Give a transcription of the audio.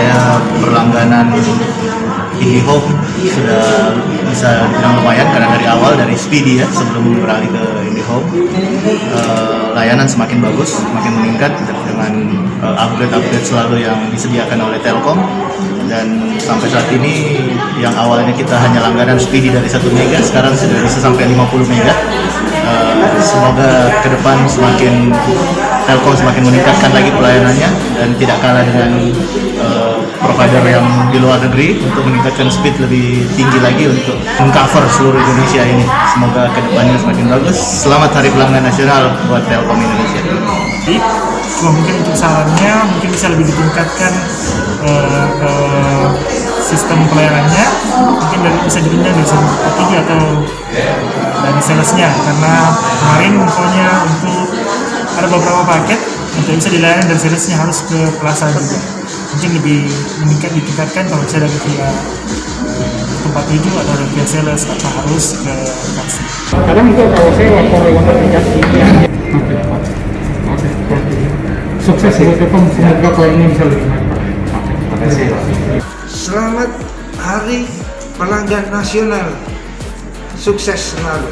saya berlangganan IndiHome sudah bisa dibilang lumayan karena dari awal dari Speedy ya sebelum beralih ke IndiHome layanan semakin bagus, semakin meningkat dengan upgrade selalu yang disediakan oleh Telkom. Dan sampai saat ini yang awalnya kita hanya langganan Speedy dari 1 mega sekarang sudah bisa sampai 50 mega. Semoga ke depan Telkom semakin meningkatkan lagi pelayanannya dan tidak kalah dengan provider yang di luar negeri untuk meningkatkan speed lebih tinggi lagi untuk mengcover seluruh Indonesia ini. Semoga ke depannya semakin bagus. Selamat Hari Pelanggan Nasional buat Telkom Indonesia. Cuma mungkin untuk sarannya mungkin bisa lebih ditingkatkan sistem pelayanannya, mungkin bisa dipindah dari 143 atau dari salesnya, karena kemarin infonya untuk ada beberapa paket yang tidak bisa dilayani dari salesnya, harus ke plaza juga. Mungkin lebih ditingkatkan kalau bisa dari via 47 atau dari via sales atau harus ke taksi. Kadang itu kalau saya lapor lewat aplikasi ini. Sukses buat Telkom, semoga pelayanannya bisa lebih baik. Terima kasih. Selamat Hari Pelanggan Nasional. Sukses selalu.